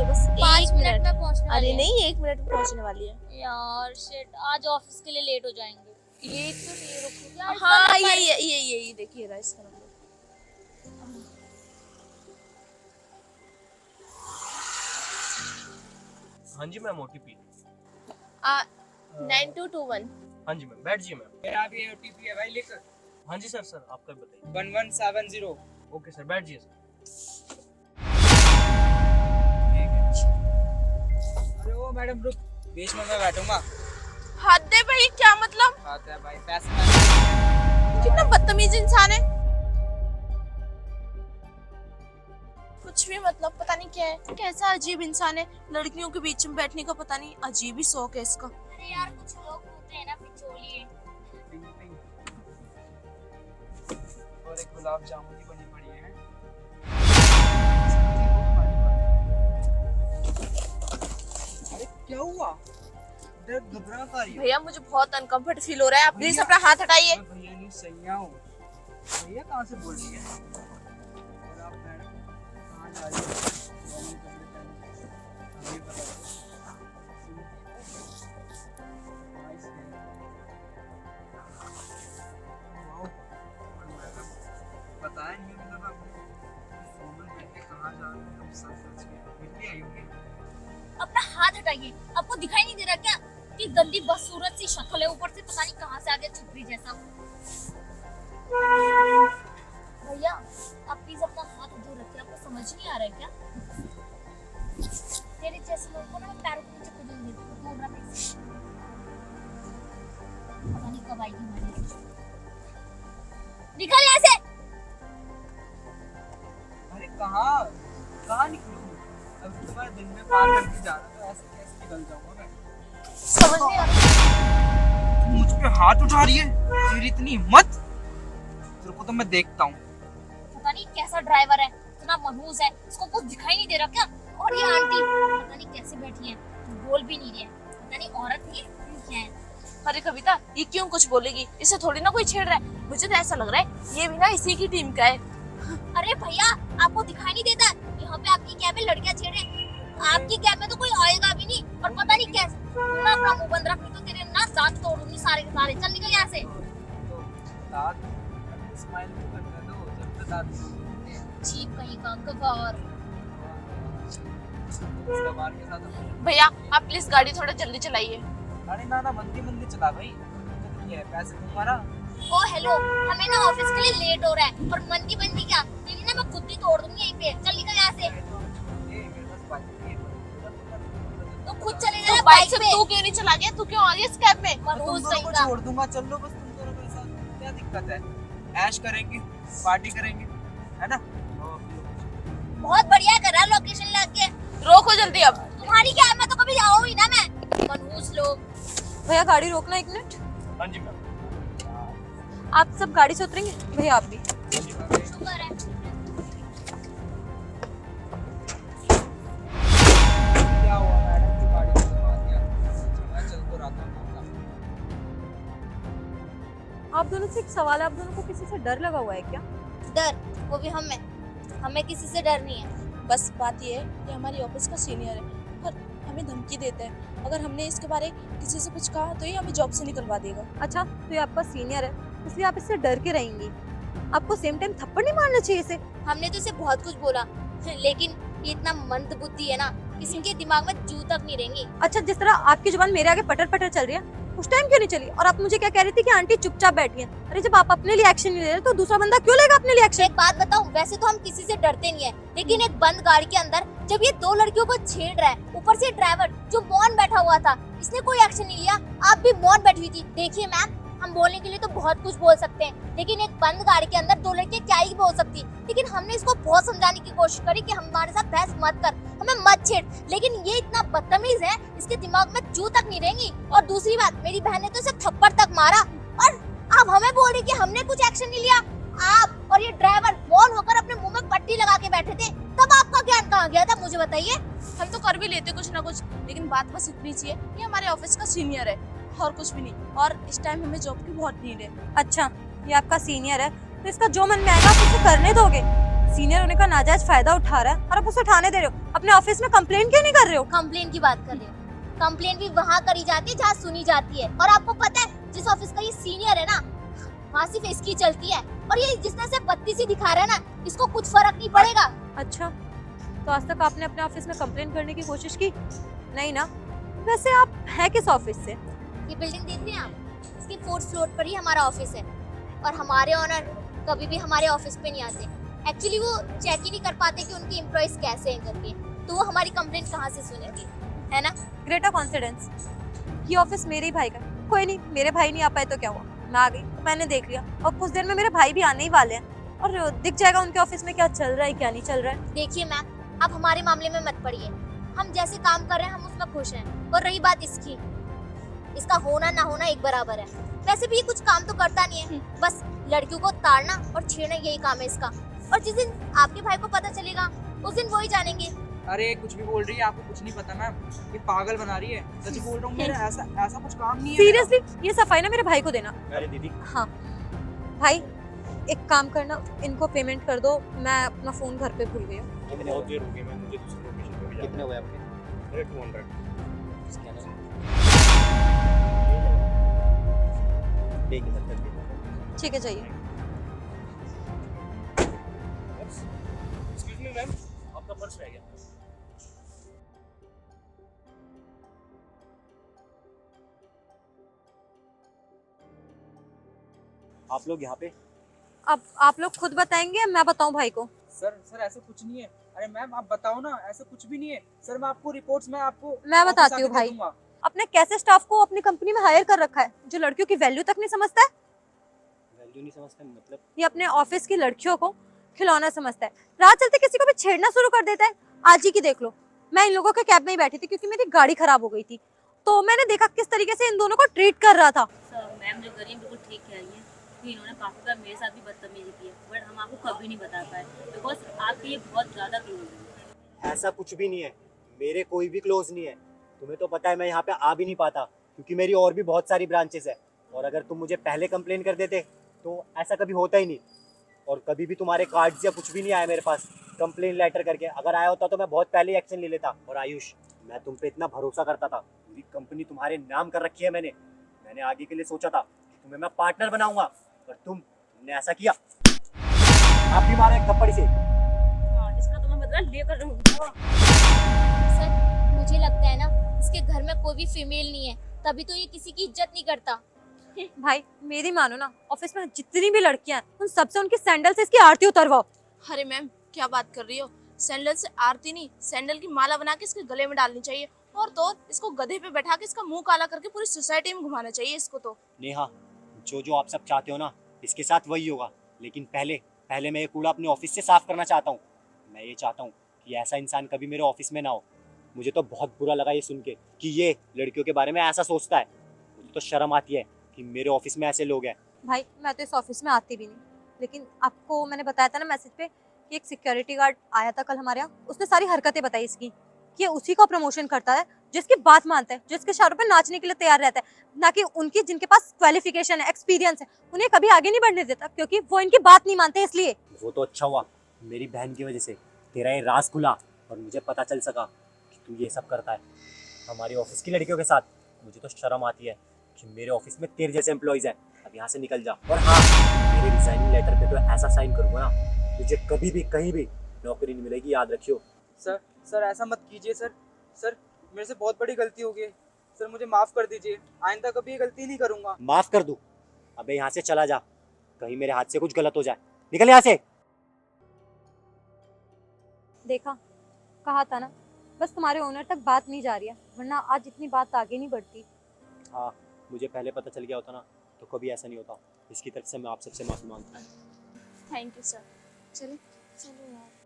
है, बस 5 1 minute minute. में पहुंचने वाली अरे है। नहीं, 1 मिनट में पहुंचने वाली है। यार शिट, आज ऑफिस के लिए लेट हो जाएंगे। ये तो नहीं रुको यार, इसका हाँ नंबर- ये देखिए रहा इसका नंबर। हाँ जी मैम, ओटीपी। 9221। हाँ जी मैम, बैठ जाइए मैम। मेरा भी ओटीपी है भाई, लिख। हाँ जी सर, आपका भी बताइए। 1170। ओके सर, बैठ जाइए सर। ठीक है। अरे ओ मैडम रुक, बीच में मैं बैठूंगा। हद है भाई, क्या मतलब? बात है भाई, पैसे ना। कितना बदतमीज इंसान है। कुछ भी मतलब, पता नहीं क्या है, कैसा अजीब इंसान है। लड़कियों के बीच में बैठने का पता नहीं अजीब ही शौक है इसका। अरे यार कुछ लोग होते हैं ना पिचोलिए। Ping ping. और एक गुलाब जामुन की बनी पड़ी है। अरे क्या हुआ? डर घबरा का रही हो? भैया मुझे बहुत अनकंफर्ट फील हो रहा है, आप प्लीज अपना हाथ हटाइए। मैं भैया नहीं सैया हूँ। भैया कहाँ से बोल रही है? और आप मैडम कहाँ जा रही हो? अभी पता लगा। Nice name. Wow. और मैडम, बताया नहीं मतलब आपने फॉर्मल पहन के कहाँ जा रहे हो? सच में मिल भी आई होंगी। अपना हाथ हटाइए, आपको दिखाई नहीं दे रहा क्या कि गंदी बदसूरत सी शक्ल है, ऊपर से पता नहीं कहाँ से आ गया छुपरी जैसा। भैया आप प्लीज अपना हाथ दूर रखिए, आपको समझ नहीं आ रहा है क्या? तेरे जैसे लोगों को ना मैं पैरों के नीचे कुचल देती हूँ, दूर रख इसे। पता नहीं कब आएगी हमारी। निकल यहाँ से। अरे कहाँ कहाँ निकलूं? अभी तो मैं दिन में पार करके जा रहा था, ऐसे कैसे निकल जाऊंगा मैं? समझ नहीं आ रहा। तू मुझ पे हाथ उठा रही है? तेरी इतनी हिम्मत? तेरे को तो मैं देखता हूँ। पता नहीं कैसा ड्राइवर है, इतना मनहूस है, इसको कुछ दिखाई नहीं दे रहा क्या? और ये आंटी पता नहीं कैसे बैठी है, बोल भी नहीं रही है, पता नहीं औरत है क्या है। अरे कविता, ये क्यों कुछ बोलेगी? इसे थोड़ी ना कोई छेड़ रहा है। मुझे तो ऐसा लग रहा है ये भी ना इसी की टीम का है। अरे भैया आपको दिखाई नहीं देता यहाँ पे आपकी कैब में लड़कियां छेड़ रहे हैं? आपकी कैब में तो कोई आएगा भी नहीं, और पता नहीं कैसे। तू ना अपना मुंह बंद रख, नहीं तो तेरे ना दांत तोड़ूंगी सारे के सारे। चल निकल यहाँ से। तो दांत स्माइल तो करने दो, जब तक दांत चीप कहीं का गवार। सवार के साथ। भैया आप प्लीज गाड़ी थोड़ा जल्दी चलाइए। अरे ना ना, मंदी मंदी चला भाई, दिक्कत नहीं है, पैसे दूंगा ना। ओ हेलो, हमें ना ऑफिस के लिए लेट हो रहा है, और मंदी बंदी क्या, तेरी ना मैं खुद ही तोड़ दूंगी यहीं पे। चल निकल यहाँ से। मेरे पास बाइक नहीं है। तो खुद चले तो जा बाइक से पे। तू क्यों नहीं चला गया? तू क्यों आ गया इस कैब में? तुम मनहूस दोनों कहीं को का। छोड़ दूंगा, चल लो बस तुम दोनों मेरे साथ, क्या दिक्कत है? ऐश करेंगे, पार्टी करेंगे, है ना? बहुत बढ़िया करा लोकेशन लग के। रोको जल्दी अब। तुम्हारी कैब में तो कभी जाऊँ ही ना मैं। मनहूस लोग। भैया गाड़ी रोकना एक मिनट। हाँ जी मैम। आप सब गाड़ी से उतरेंगे? भैया आप भी। शुक्र है। क्या हुआ मैडम की गाड़ी को दबा दिया? मैं चल तो रहा था। आप दोनों से एक सवाल है, आप दोनों को किसी से डर लगा हुआ है क्या? डर? वो भी हमें किसी से डर नहीं है। बस बात ये है कि हमारी ऑफिस का सीनियर है और हमें धमकी देता है। अगर हमने इसके बारे किसी से कुछ कहा तो ये हमें जॉब से निकलवा देगा। अच्छा, तो ये आपका सीनियर है, इसलिए आप इससे डर के रहेंगी। आपको सेम टाइम थप्पड़ नहीं मारना चाहिए इसे। हमने तो इसे बहुत कुछ बोला, लेकिन ये इतना मंद बुद्धि है ना, किसी के दिमाग में जू तक नहीं रहेंगी। अच्छा, जिस तरह आपकी जुबान मेरे आगे पटर पटर चल रही है, उस टाइम क्यों नहीं चली? और आप मुझे क्या कह रही थी कि आंटी चुपचाप बैठी है? अरे जब आप अपने लिए एक्शन नहीं ले रहे तो दूसरा बंदा क्यों लेगा अपने लिए एक्शन? एक बात बताऊं, वैसे तो हम किसी से डरते नहीं है, लेकिन एक बंद गाड़ी के अंदर जब ये दो लड़कियों को छेड़ रहा है, ऊपर से ड्राइवर जो मौन बैठा हुआ था, इसने कोई एक्शन नहीं लिया। आप भी मौन बैठी हुई थी। देखिए मैम, हम बोलने के लिए तो बहुत कुछ बोल सकते हैं, लेकिन एक बंद गाड़ी के अंदर दो लड़कियां क्या ही बोल सकती। लेकिन हमने इसको बहुत समझाने की कोशिश करी कि हमारे साथ बहस मत कर, हमें मत छेड़, लेकिन ये इतना बदतमीज है, इसके दिमाग में जू तक नहीं रहेंगी। और दूसरी बात, मेरी बहन ने तो इसे थप्पड़ तक मारा, और अब हमें बोल रही कि हमने कुछ एक्शन नहीं लिया। आप और ये ड्राइवर मौन होकर अपने मुंह में पट्टी लगा के बैठे थे, तब आपका ज्ञान कहाँ गया था? मुझे बताइए। हम तो कर भी लेते कुछ ना कुछ, लेकिन बात बस इतनी सी है कि हमारे ऑफिस का सीनियर है और कुछ भी नहीं। और इस टाइम हमें जॉब की बहुत नीड है। अच्छा, ये आपका सीनियर है तो इसका जो मन में आएगा आप उसे करने दोगे? सीनियर होने का नाजायज फायदा उठा रहा है और आप उसे उठाने दे रहे हो। अपने ऑफिस में कंप्लेन क्यों नहीं कर रहे हो? कंप्लेन की बात कर रहे हो? कंप्लेन भी वहाँ करी जाती है जहाँ सुनी जाती है। और आपको पता है जिस ऑफिस का ये सीनियर है ना, वहाँ सिर्फ इसकी चलती है। और ये जिसने से बत्ती सी दिखा रहा है ना, इसको कुछ फर्क नहीं पड़ेगा। अच्छा, तो आज तक आपने अपने ऑफिस में कंप्लेन करने की कोशिश की नहीं ना? वैसे आप हैं किस ऑफिस से? ये बिल्डिंग देख रहे हैं आप, इसके 4th फ्लोर पर ही हमारा ऑफिस है। और हमारे ऑनर कभी भी हमारे ऑफिस पे नहीं आते। एक्चुअली वो चेक ही नहीं कर पाते कि उनके एम्प्लॉइज कैसे हैं करके, तो वो हमारी कंप्लेंट कहाँ से सुनेंगे, है ना? ग्रेटर कॉन्फिडेंस, ये ऑफिस मेरे ही भाई का। कोई नहीं, मेरे भाई नहीं आ पाए तो क्या हुआ, मैं आ गई तो मैंने देख लिया। और कुछ देर में मेरे भाई भी आने ही वाले हैं और दिख जाएगा उनके ऑफिस में क्या चल रहा है क्या नहीं चल रहा है। देखिए मैम, आप हमारे मामले में मत पड़िए। हम जैसे काम कर रहे हैं हम उसमें खुश हैं। और रही बात इसकी, इसका होना ना होना एक बराबर है। वैसे भी ये कुछ काम तो करता नहीं है, बस लड़कियों को ताड़ना और छेड़ना यही काम है इसका। और जिस दिन आपके भाई को पता चलेगा उस दिन वो ही जानेंगे। अरे कुछ भी बोल रही है, आपको कुछ नहीं पता मैम, ये पागल बना रही है। सच बोल रहा हूँ, मेरा ऐसा कुछ काम नहीं है। सीरियसली ये सफाई ना मेरे भाई को देना। अरे दीदी, हाँ भाई, एक काम करना, इनको पेमेंट कर दो, मैं अपना फोन घर पे भूल गई हूँ। बहुत देर हो गई, मैं मुझे दूसरी लोकेशन पे भी जाना है। कितने हुए आपके? मेरे 200। ठीक है सर, कर दीजिए। ठीक है, जाइए। एक्सक्यूज मी मैम, आपका पर्स रह गया। आप लोग यहाँ पे? अब आप लोग खुद बताएंगे, मैं बताऊं भाई को? सर ऐसा कुछ नहीं है। अरे मैम आप बताओ ना, ऐसा कुछ भी नहीं है। सर मैं आपको रिपोर्ट्स मैं आपको मैं ऑफिस बताती आके हूँ दे भाई। दूंगा। अपने कैसे स्टाफ को अपनी कंपनी में हायर कर रखा है जो लड़कियों की वैल्यू तक नहीं समझता है। वैल्यू नहीं समझते मतलब? ये अपने ऑफिस की लड़कियों को खिलौना समझता है। राह चलते किसी को भी छेड़ना शुरू कर देता है। आज ही की देख लो, मैं इन लोगों के कैब में ही बैठी थी क्योंकि मेरी गाड़ी खराब हो गई थी, तो मैंने देखा किस तरीके से इन दोनों को ट्रीट कर रहा था। सर मैम जो करी बिल्कुल ठीक कह रही है कि इन्होंने काफ़ी बार मेरे साथ भी बदतमीजी की है, बट हम आपको कभी नहीं बता पाए बिकॉज आपके ये बहुत ज़्यादा क्लोज है। ऐसा कुछ भी नहीं है, मेरे कोई भी क्लोज नहीं है। तुम्हें तो पता है मैं यहाँ पे आ भी नहीं पाता क्योंकि मेरी और भी बहुत सारी ब्रांचेस है। और अगर तुम मुझे पहले कंप्लेन कर देते तो ऐसा कभी होता ही नहीं। और कभी भी तुम्हारे कार्ड्स या कुछ भी नहीं आया मेरे पास कंप्लेन लेटर करके। अगर आया होता तो मैं बहुत पहले एक्शन ले लेता। और आयुष, मैं तुम पे इतना भरोसा करता था, पूरी कंपनी तुम्हारे नाम कर रखी है मैंने आगे के लिए सोचा था कि तुम्हें मैं पार्टनर बनाऊंगा, पर तुमने ऐसा किया। आप भी मारो एक थप्पड़ से। हाँ, इसका तो मैं बदला लेकर रहूँगा। सर मुझे लगता है ना इसके घर में कोई भी फीमेल नहीं है, तभी तो ये किसी की इज्जत नहीं करता। भाई मेरी मानो ना, ऑफिस में जितनी भी लड़कियां हैं उन सबसे उनकी सैंडल से इसकी आरती उतरवाओ। अरे मैम क्या बात कर रही हो, सैंडल से आरती नहीं, सैंडल की माला बना के इसके गले में डालनी चाहिए। और तो और इसको गधे पे बैठा के इसका मुंह काला करके पूरी सोसाइटी में घुमाना चाहिए इसको तो। नेहा, जो आप सब चाहते हो ना इसके साथ वही होगा, लेकिन पहले मैं ये कूड़ा अपने ऑफिस से साफ करना चाहता हूँ। मैं ये चाहता हूँ कि ऐसा इंसान कभी मेरे ऑफिस में ना हो। मुझे तो बहुत बुरा लगा ये सुन के कि ये लड़कियों के बारे में ऐसा सोचता है। मुझे तो शर्म आती है कि मेरे ऑफिस में ऐसे लोग हैं। भाई मैं तो इस ऑफिस में आती भी नहीं, लेकिन आपको मैंने बताया था ना मैसेज पे कि एक सिक्योरिटी गार्ड आया था कल हमारे यहाँ, उसने सारी हरकतें बताई इसकी कि उसी को प्रमोशन करता है जिसकी बात मानता है, जिसके इशारों पे नाचने के लिए तैयार रहता है, ना कि उनकी जिनके पास क्वालिफिकेशन है, एक्सपीरियंस है, उन्हें कभी आगे नहीं बढ़ने देता क्योंकि वो इनकी बात नहीं मानते इसलिए। वो तो अच्छा हुआ मेरी बहन की वजह से तेरा ये राज खुला और मुझे पता चल सका कि तू ये सब करता है हमारी ऑफिस की लड़कियों के साथ। मुझे तो शर्म आती है कि मेरे ऑफिस में तेरे जैसे एम्प्लॉइज हैं। अब यहाँ से निकल जा। और हाँ, मेरे रिजाइनिंग लेटर पे तो ऐसा साइन करूंगा ना तुझे कभी भी कहीं भी नौकरी नहीं मिलेगी, याद रखियो। सर ऐसा मत कीजिए सर मेरे से बहुत बड़ी गलती हो गई। सर मुझे माफ कर दीजिए, आइंदा कभी ये गलती नहीं करूंगा। माफ कर दूं? अबे यहाँ से चला जा, कहीं मेरे हाथ से कुछ गलत हो जाए। निकल यहाँ से। देखा, कहा था ना, बस तुम्हारे ओनर तक बात नहीं जा रही है, वरना आज इतनी बात आगे नहीं बढ़ती। हाँ, मुझे पहले पता चल गया होता ना तो कभी ऐसा नहीं होता। इसकी तरफ से मैं आप सबसे माफी मांगता हूँ। Thank you sir. चलो चलो यार।